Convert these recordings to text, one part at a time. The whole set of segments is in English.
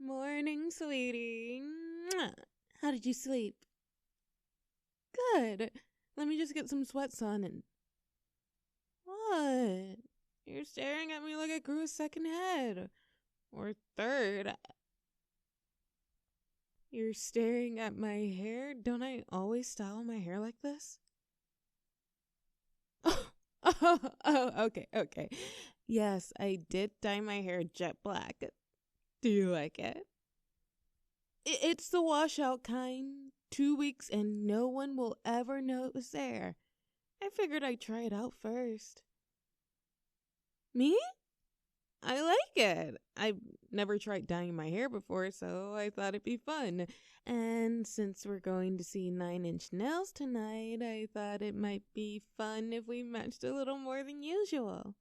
Morning, sweetie. Mwah. How did you sleep? Good. Let me just get some sweats on and... What? You're staring at me like I grew a second head. Or third. You're staring at my hair? Don't I always style my hair like this? Okay. Yes, I did dye my hair jet black. Do you like it? It's the washout kind. 2 weeks and no one will ever know it was there. I figured I'd try it out first. Me? I like it. I've never tried dyeing my hair before, so I thought it'd be fun. And since we're going to see 9-inch nails tonight, I thought it might be fun if we matched a little more than usual.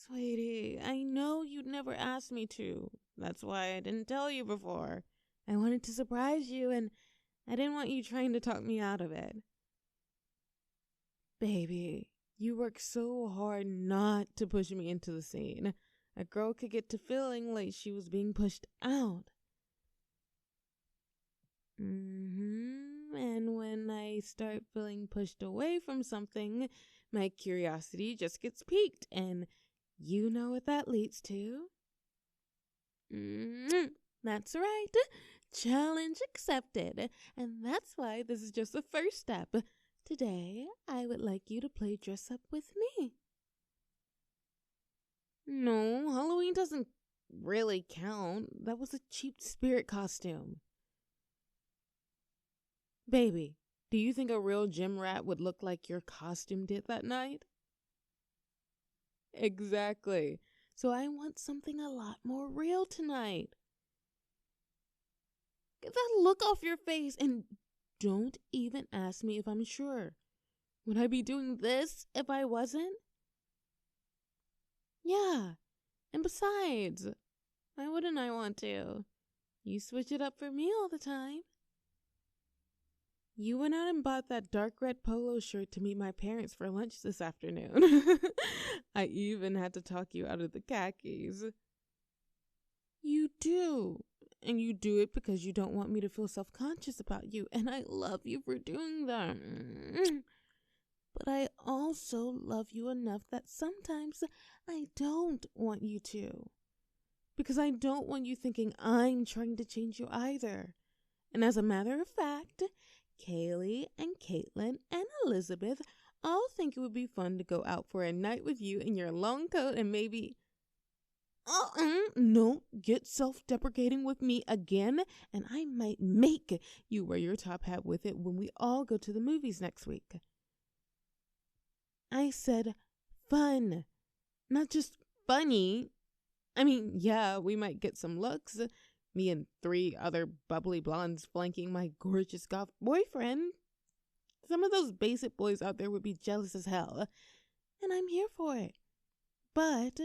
Sweetie, I know you'd never ask me to. That's why I didn't tell you before. I wanted to surprise you, and I didn't want you trying to talk me out of it. Baby, you work so hard not to push me into the scene. A girl could get to feeling like she was being pushed out. And when I start feeling pushed away from something, my curiosity just gets piqued, and you know what that leads to. That's right. Challenge accepted. And that's why this is just the first step. Today, I would like you to play dress up with me. No, Halloween doesn't really count. That was a cheap spirit costume. Baby, do you think a real gym rat would look like your costume did that night? Exactly. So I want something a lot more real tonight. Get that look off your face and don't even ask me if I'm sure. Would I be doing this if I wasn't? Yeah. And besides, why wouldn't I want to? You switch it up for me all the time. You went out and bought that dark red polo shirt to meet my parents for lunch this afternoon. I even had to talk you out of the khakis. You do. And you do it because you don't want me to feel self-conscious about you. And I love you for doing that. But I also love you enough that sometimes I don't want you to. Because I don't want you thinking I'm trying to change you either. And as a matter of fact, Kaylee and Caitlin and Elizabeth all think it would be fun to go out for a night with you in your long coat and maybe... No, get self-deprecating with me again, and I might make you wear your top hat with it when we all go to the movies next week. I said fun, not just funny. I mean, yeah, we might get some looks. Me and 3 other bubbly blondes flanking my gorgeous goth boyfriend. Some of those basic boys out there would be jealous as hell, and I'm here for it. But...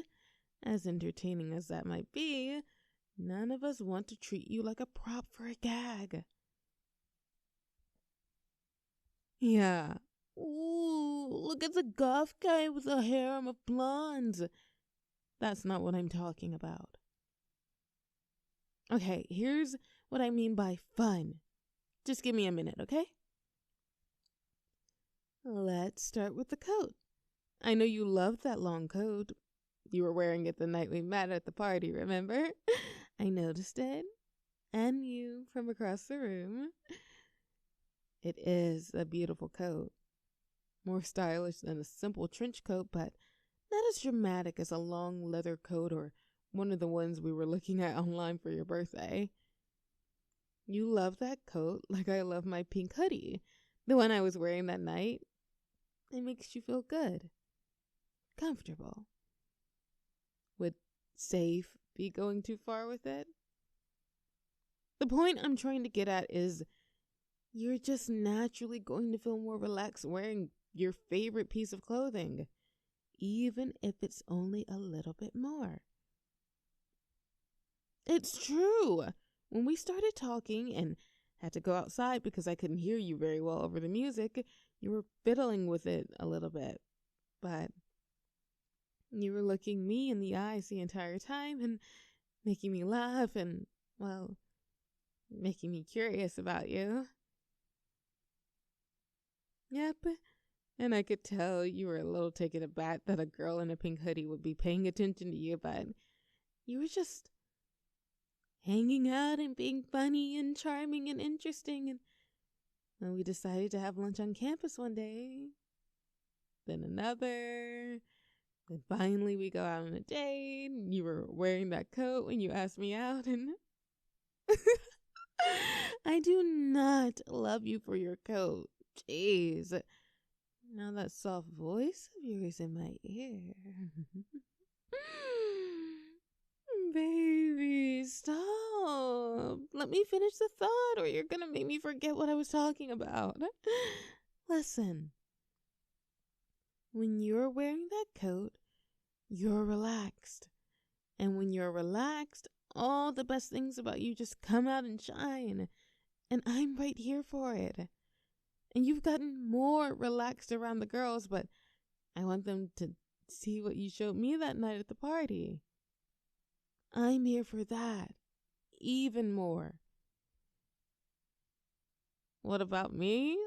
as entertaining as that might be, none of us want to treat you like a prop for a gag. Yeah. Ooh, look at the goth guy with a harem of blondes. That's not what I'm talking about. Okay, here's what I mean by fun. Just give me a minute, okay? Let's start with the coat. I know you loved that long coat. You were wearing it the night we met at the party, remember? I noticed it. And you from across the room. It is a beautiful coat. More stylish than a simple trench coat, but not as dramatic as a long leather coat or one of the ones we were looking at online for your birthday. You love that coat like I love my pink hoodie. The one I was wearing that night. It makes you feel good. Comfortable. Would safe be going too far with it? The point I'm trying to get at is you're just naturally going to feel more relaxed wearing your favorite piece of clothing, even if it's only a little bit more. It's true. When we started talking and had to go outside because I couldn't hear you very well over the music, you were fiddling with it a little bit. But You were looking me in the eyes the entire time and making me laugh and, well, making me curious about you. Yep. And I could tell you were a little taken aback that a girl in a pink hoodie would be paying attention to you, but you were just hanging out and being funny and charming and interesting. And then we decided to have lunch on campus one day. Then another. Then finally we go out on a date. You were wearing that coat when you asked me out, and I do not love you for your coat. Jeez. Now that soft voice of yours in my ear. Baby, stop. Let me finish the thought or you're gonna make me forget what I was talking about. Listen. When you're wearing that coat, you're relaxed. And when you're relaxed, all the best things about you just come out and shine. And I'm right here for it. And you've gotten more relaxed around the girls, but I want them to see what you showed me that night at the party. I'm here for that. Even more. What about me?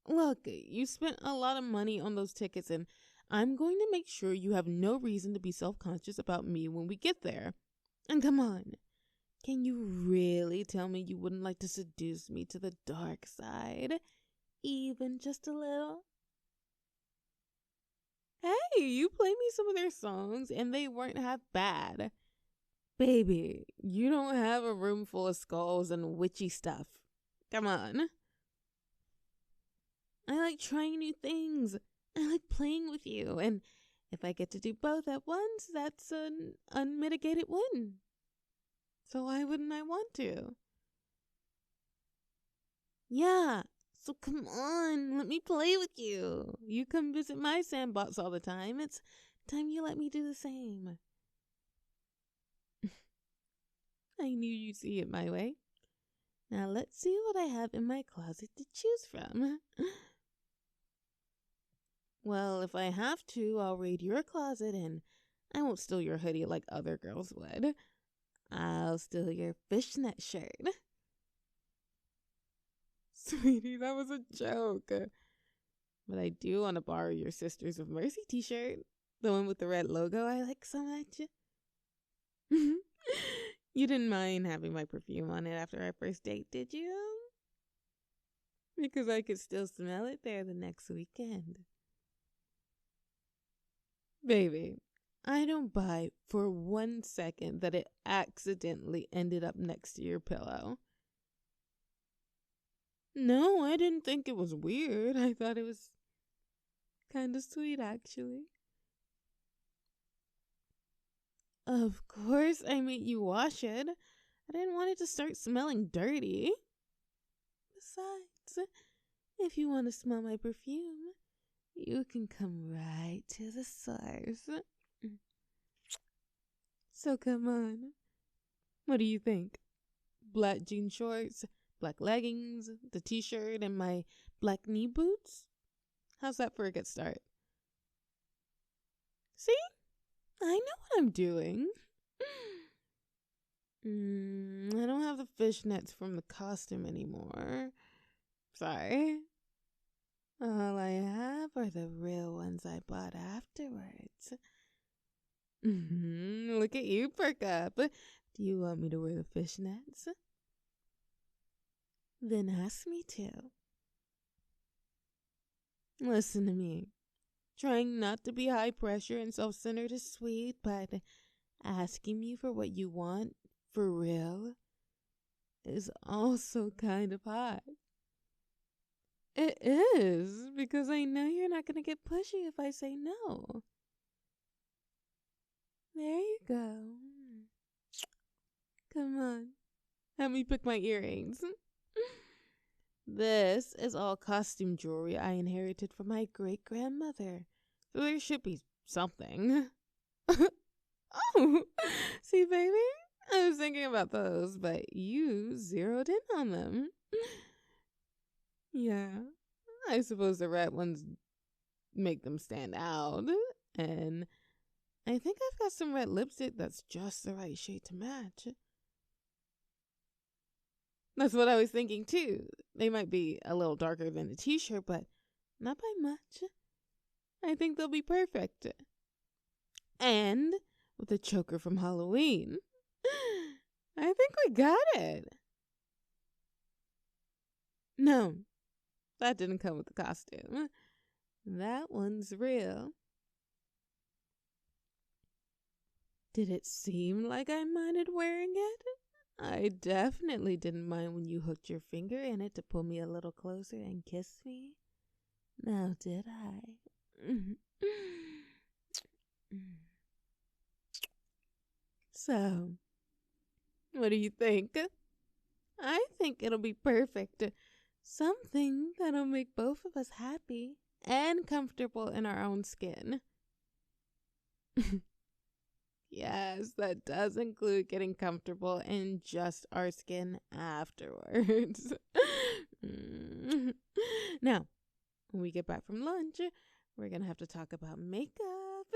Look, you spent a lot of money on those tickets, and I'm going to make sure you have no reason to be self-conscious about me when we get there. And come on, can you really tell me you wouldn't like to seduce me to the dark side? Even just a little? Hey, you played me some of their songs, and they weren't half bad. Baby, you don't have a room full of skulls and witchy stuff. Come on. I like trying new things. I like playing with you. And if I get to do both at once, that's an unmitigated win. So why wouldn't I want to? Yeah, so come on. Let me play with you. You come visit my sandbox all the time. It's time you let me do the same. I knew you'd see it my way. Now let's see what I have in my closet to choose from. Well, if I have to, I'll raid your closet and I won't steal your hoodie like other girls would. I'll steal your fishnet shirt. Sweetie, that was a joke. But I do want to borrow your Sisters of Mercy t-shirt. The one with the red logo I like so much. You didn't mind having my perfume on it after our first date, did you? Because I could still smell it there the next weekend. Baby, I don't buy for 1 second that it accidentally ended up next to your pillow. No, I didn't think it was weird. I thought it was kind of sweet, actually. Of course I made you wash it. I didn't want it to start smelling dirty. Besides, if you want to smell my perfume, you can come right to the source. So come on. What do you think? Black jean shorts, black leggings, the t-shirt, and my black knee boots? How's that for a good start? See? I know what I'm doing. I don't have the fishnets from the costume anymore. Sorry. All I have are the real ones I bought afterwards. Look at you, perk up. Do you want me to wear the fishnets? Then ask me to. Listen to me. Trying not to be high pressure and self-centered is sweet, but asking me for what you want, for real, is also kind of hot. It is, because I know you're not going to get pushy if I say no. There you go. Come on. Help me pick my earrings. This is all costume jewelry I inherited from my great-grandmother. So there should be something. Oh, see, baby? I was thinking about those, but you zeroed in on them. Yeah, I suppose the red ones make them stand out. And I think I've got some red lipstick that's just the right shade to match. That's what I was thinking too. They might be a little darker than the t-shirt, but not by much. I think they'll be perfect. And with the choker from Halloween, I think we got it. No, that didn't come with the costume. That one's real. Did it seem like I minded wearing it? I definitely didn't mind when you hooked your finger in it to pull me a little closer and kiss me. Now, did I? So, what do you think? I think it'll be perfect. Something that'll make both of us happy and comfortable in our own skin. Yes, that does include getting comfortable in just our skin afterwards. Now, when we get back from lunch, we're going to have to talk about makeup.